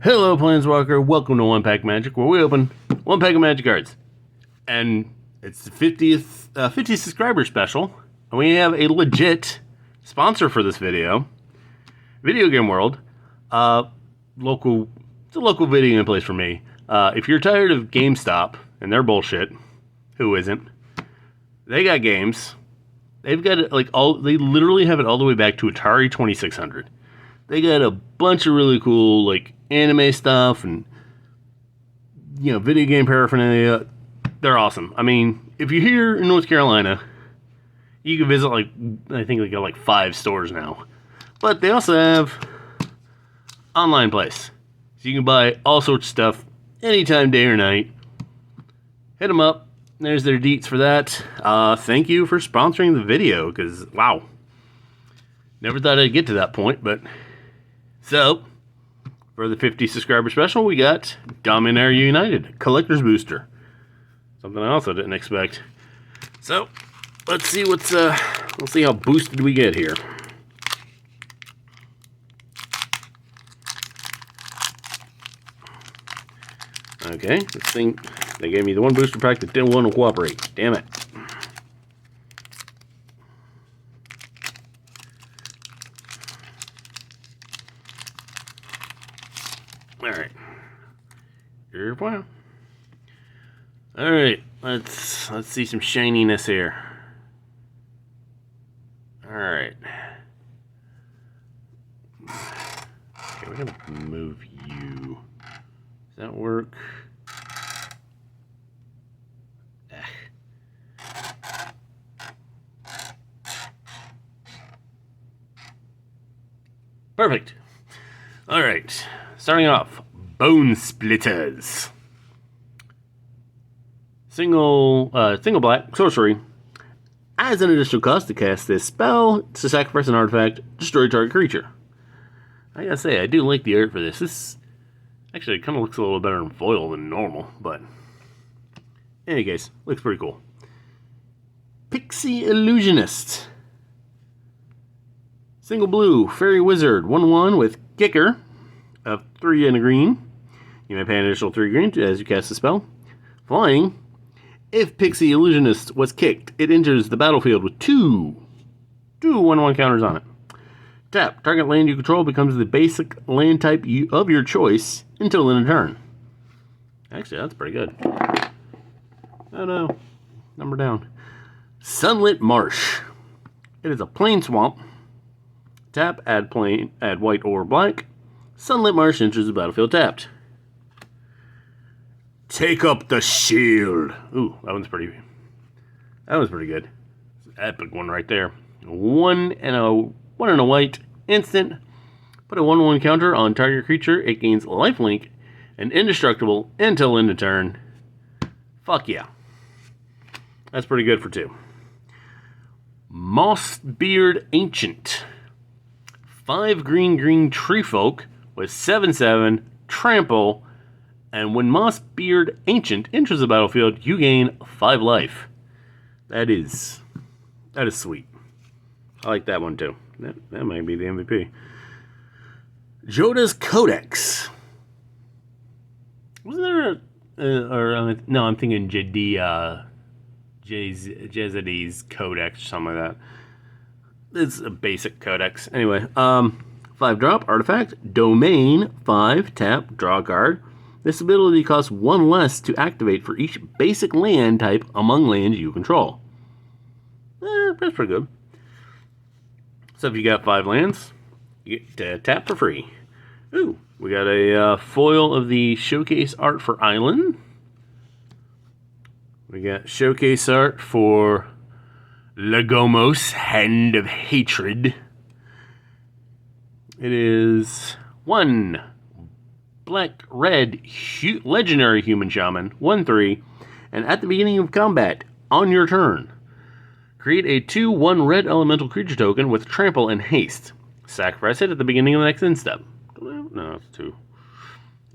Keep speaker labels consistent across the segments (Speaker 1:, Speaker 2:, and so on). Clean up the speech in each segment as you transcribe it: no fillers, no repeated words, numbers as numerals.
Speaker 1: Hello, Planeswalker. Welcome to One Pack Magic, where we open one pack of Magic cards. And it's the 50 subscriber special. And we have a legit sponsor for this video. Video Game World. It's a local video game place for me. If you're tired of GameStop and their bullshit, who isn't? They got games. They've got it they literally have it all the way back to Atari 2600. They got a bunch of really cool anime stuff and video game paraphernalia. They're awesome. I mean, if you're here in North Carolina, you can visit I think they got 5 stores now. But they also have online place. So you can buy all sorts of stuff anytime, day or night. Hit them up. There's their deets for that. Thank you for sponsoring the video, because, wow. Never thought I'd get to that point, but... So, for the 50 subscriber special, we got Dominaria United, Collector's Booster. Something else I didn't expect. So, let's see let's see how boosted we get here. Okay, this thing, they gave me the one booster pack that didn't want to cooperate. Damn it. Alright. Here we go. Alright, let's see some shininess here. Alright. Okay, we're gonna move you. Does that work? Perfect. Alright. Starting off, Bone Splitters. Single black, sorcery. As an additional cost to cast this spell, to sacrifice an artifact, destroy target creature. I gotta say, I do like the art for this. This actually kind of looks a little better in foil than normal, but in any case, looks pretty cool. Pixie Illusionist. Single blue, Fairy Wizard, 1/1 with Kicker of 3 and a green. You may pay an additional 3 green as you cast the spell. Flying. If Pixie Illusionist was kicked, it enters the battlefield with 2 1/1 counters on it. Tap. Target land you control becomes the basic land type of your choice until end of turn. Actually, that's pretty good. Oh no. Number down. Sunlit Marsh. It is a plain swamp. Tap, add white or black. Sunlit Marsh enters the battlefield tapped. Take up the shield. Ooh, that one's pretty good. It's an epic one right there. One and a white instant. Put a 1/1 counter on target creature. It gains lifelink and indestructible until end of turn. Fuck yeah. That's pretty good for 2. Mossbeard Ancient. 5 green tree folk with 7/7 trample, and when Mossbeard Ancient enters the battlefield, you gain 5 life. That is sweet. I like that one too. That might be the MVP. Joda's Codex. Wasn't there no, I'm thinking Jezedi's Codex or something like that. It's a basic codex. Anyway, 5-drop artifact, Domain, 5, tap, draw a card. This ability costs 1 less to activate for each basic land type among lands you control. That's pretty good. So if you got 5 lands, you get to tap for free. Ooh, we got a foil of the showcase art for Island. We got showcase art for Lagomos, Hand of Hatred. It is 1 black-red legendary human shaman, 1/3, and at the beginning of combat, on your turn, create a 2/1 red elemental creature token with trample and haste. Sacrifice it at the beginning of the next end step. No, it's 2.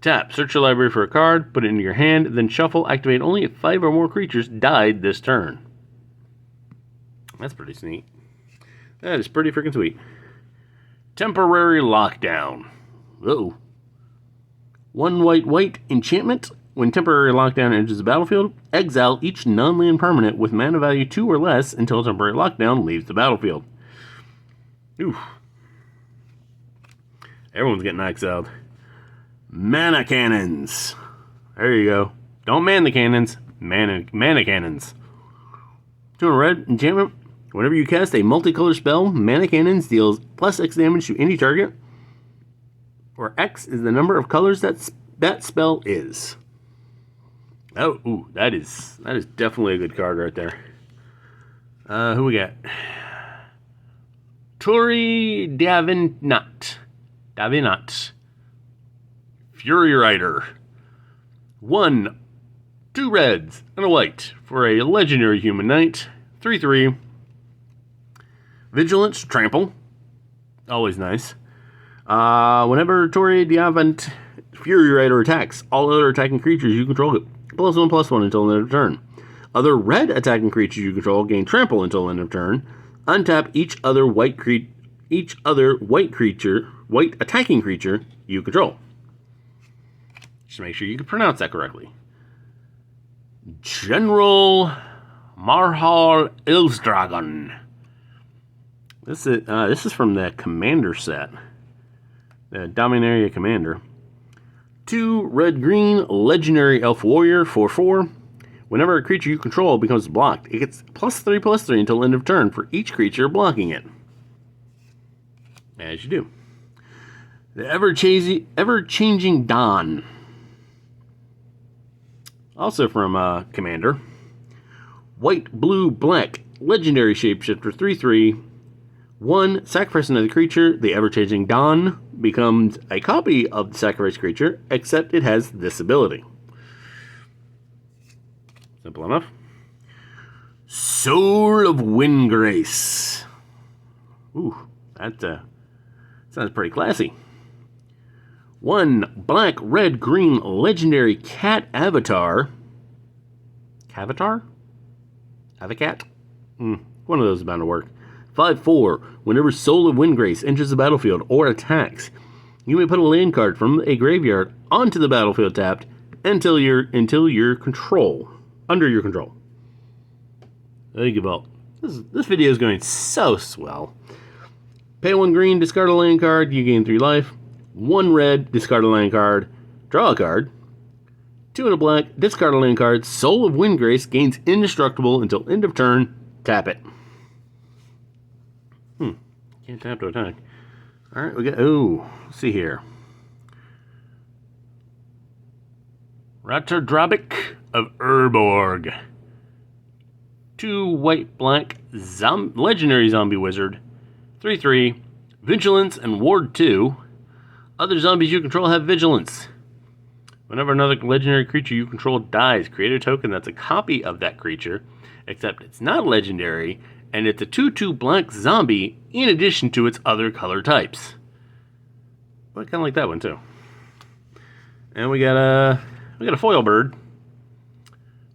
Speaker 1: Tap, search your library for a card, put it into your hand, then shuffle, activate only if 5 or more creatures died this turn. That's pretty sweet. That is pretty freaking sweet. Temporary Lockdown. Uh-oh. 1 white enchantment. When temporary lockdown enters the battlefield, exile each non-land permanent with mana value 2 or less until temporary lockdown leaves the battlefield. Oof. Everyone's getting exiled. Mana cannons. There you go. Don't man the cannons. Mana cannons. 2 red enchantment. Whenever you cast a multicolor spell, mana cannons deals plus X damage to any target, where X is the number of colors that spell is. Oh, ooh, that is definitely a good card right there. Who we got? Turi Davenant. Fury Rider. 1, 2 reds, and a white for a legendary human knight. 3/3. Vigilance, trample. Always nice. Whenever Turi Davenant Fury Rider attacks, all other attacking creatures you control get +1/+1 until the end of turn. Other red attacking creatures you control gain trample until the end of turn. Untap each other white attacking creature you control. Just make sure you can pronounce that correctly. General Marhal Ilsdragon. This is from the Commander set, the Dominaria Commander. 2 red-green legendary elf warrior 4/4. Whenever a creature you control becomes blocked, it gets +3/+3 until end of turn for each creature blocking it. As you do. The ever-changing Dawn. Also from Commander. White, blue, black legendary shapeshifter 3/3. 1, sacrifice another creature. The ever-changing Dawn becomes a copy of the sacrificed creature, except it has this ability. Simple enough. Soul of Windgrace. Ooh, that sounds pretty classy. 1 black, red, green legendary cat avatar. Cavatar? Avacat? One of those is bound to work. 5/4. Whenever Soul of Windgrace enters the battlefield or attacks, you may put a land card from a graveyard onto the battlefield tapped until your control. Under your control. There you go. This video is going so swell. Pay 1 green, discard a land card, you gain 3 life. 1 red, discard a land card, draw a card. 2 and a black, discard a land card. Soul of Windgrace gains indestructible until end of turn. Tap it. Can't tap to attack. Alright, we got... let's see here. Ratterdrabic of Urborg. 2 white, black, legendary zombie wizard. 3/3. Vigilance and Ward 2. Other zombies you control have vigilance. Whenever another legendary creature you control dies, create a token that's a copy of that creature, except it's not legendary, and it's a 2/2 black zombie in addition to its other color types. But I kind of like that one too. And we got a foil bird.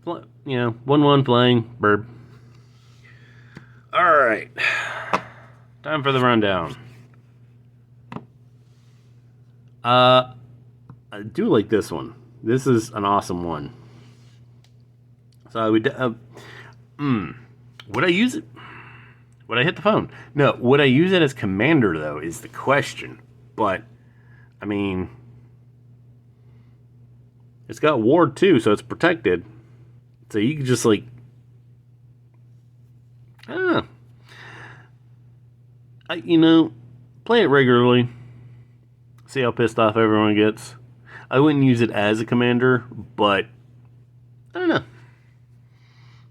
Speaker 1: 1/1 flying bird. All right, time for the rundown. I do like this one. This is an awesome one. So would I use it? Would I hit the phone? No. Would I use it as Commander, though, is the question. But, I mean, it's got Ward 2, so it's protected. So you can just, like, I don't know. Play it regularly. See how pissed off everyone gets. I wouldn't use it as a Commander, but, I don't know.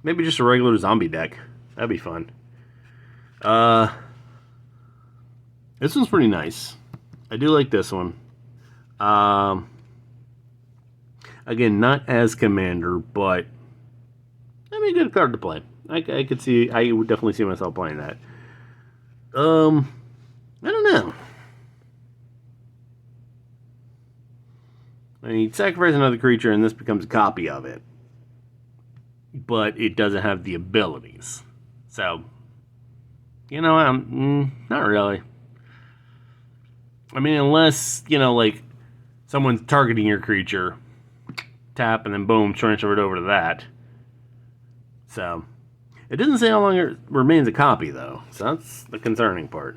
Speaker 1: Maybe just a regular zombie deck. That'd be fun. This one's pretty nice. I do like this one. Again, not as Commander, but I mean, a good card to play. I would definitely see myself playing that. I don't know. I mean, sacrifice another creature and this becomes a copy of it. But it doesn't have the abilities. So, not really. I mean, unless, like, someone's targeting your creature, tap, and then boom, transfer it over to that. So, it doesn't say how long it remains a copy, though. So that's the concerning part.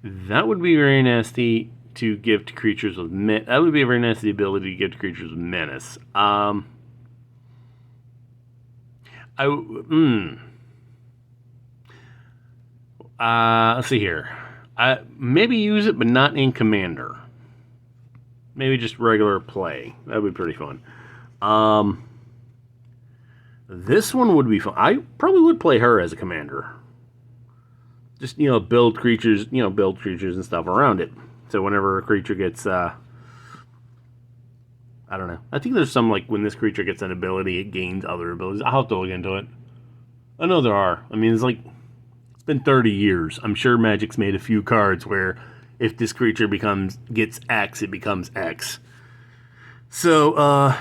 Speaker 1: That would be very nasty to give to creatures with that would be a very nasty ability to give to creatures with menace. Let's see here. Maybe use it, but not in Commander. Maybe just regular play. That would be pretty fun. This one would be fun. I probably would play her as a Commander. Just, build creatures, and stuff around it. So whenever a creature gets, I don't know. I think there's some, like, when this creature gets an ability, it gains other abilities. I'll have to look into it. I know there are. I mean, it's been 30 years. I'm sure Magic's made a few cards where if this creature gets X, it becomes X. So, yeah,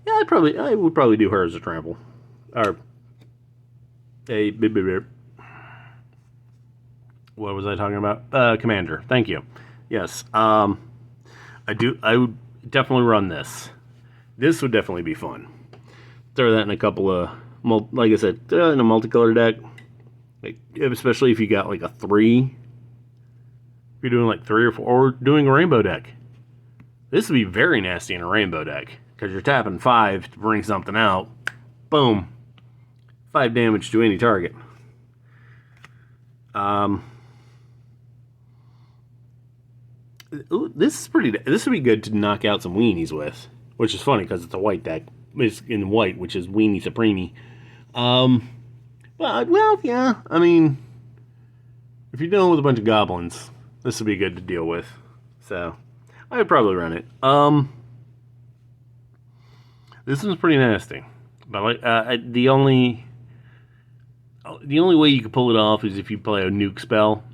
Speaker 1: I would probably do her as a trample. Or a what was I talking about? Commander. Thank you. Yes. I would definitely run this. This would definitely be fun. Throw that in a couple of, like I said, in a multicolor deck. Especially if you got like a 3. If you're doing like 3 or 4, or doing a rainbow deck. This would be very nasty in a rainbow deck. Because you're tapping 5 to bring something out. Boom. 5 damage to any target. This would be good to knock out some weenies with, which is funny because it's a white deck. It's in white, which is Weenie Supreme. Well, yeah. I mean, if you're dealing with a bunch of goblins, this would be good to deal with. So, I would probably run it. This one's pretty nasty, but the only way you can pull it off is if you play a nuke spell.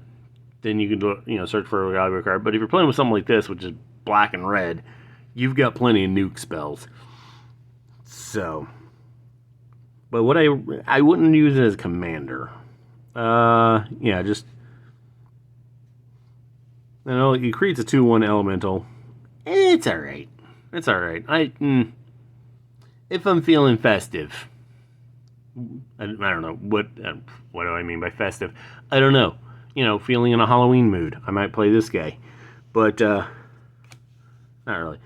Speaker 1: Then you can do, search for a Galio card. But if you're playing with something like this, which is black and red, you've got plenty of nuke spells. So, but what I wouldn't use it as Commander. Yeah, just, it creates a 2/1 elemental. It's all right. It's all right. If I'm feeling festive, I don't know what do I mean by festive. I don't know. Feeling in a Halloween mood, I might play this guy. But, not really.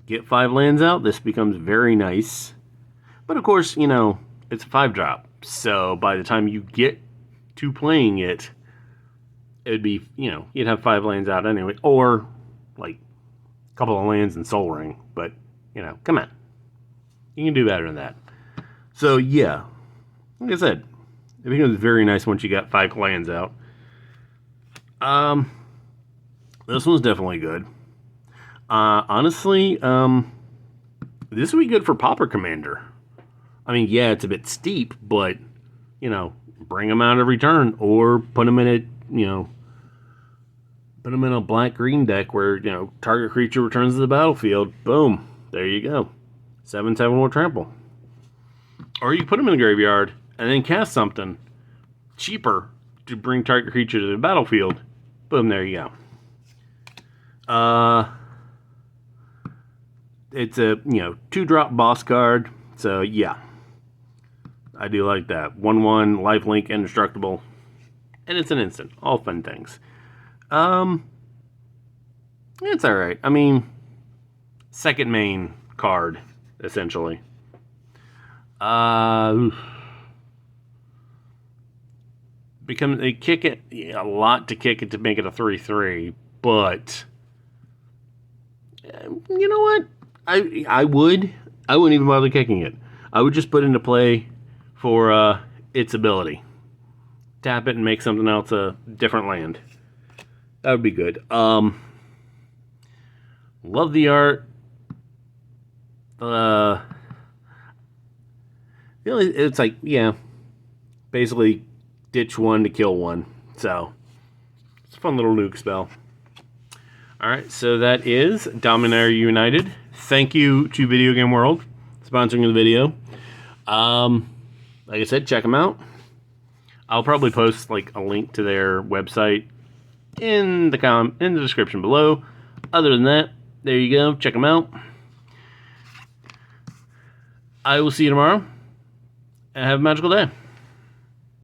Speaker 1: Get 5 lands out. This becomes very nice. But, of course, it's a 5-drop. So, by the time you get to playing it, it'd be, you'd have 5 lands out anyway. Or, like, a couple of lands and Soul Ring. But, come on. You can do better than that. So, yeah. Like I said, it becomes very nice once you got 5 lands out. This one's definitely good. Honestly, this would be good for Pauper Commander. I mean, yeah, it's a bit steep, but, bring them out every turn. Or put them in a black-green deck where, target creature returns to the battlefield. Boom. There you go. 7/7 will trample. Or you put them in the graveyard and then cast something cheaper to bring target creature to the battlefield. Boom, there you go. It's a, 2-drop boss card. So, yeah. I do like that. 1/1, lifelink, indestructible. And it's an instant. All fun things. It's alright. I mean, second main card, essentially. They kick it a lot to kick it to make it a 3/3, but you know what? I wouldn't even bother kicking it. I would just put into play for its ability. Tap it and make something else a different land. That would be good. Love the art. It's like, yeah, basically ditch 1 to kill 1. So, it's a fun little nuke spell. Alright, so that is Dominaria United. Thank you to Video Game World sponsoring the video. Like I said, check them out. I'll probably post like a link to their website in the description below. Other than that, there you go. Check them out. I will see you tomorrow, and have a magical day.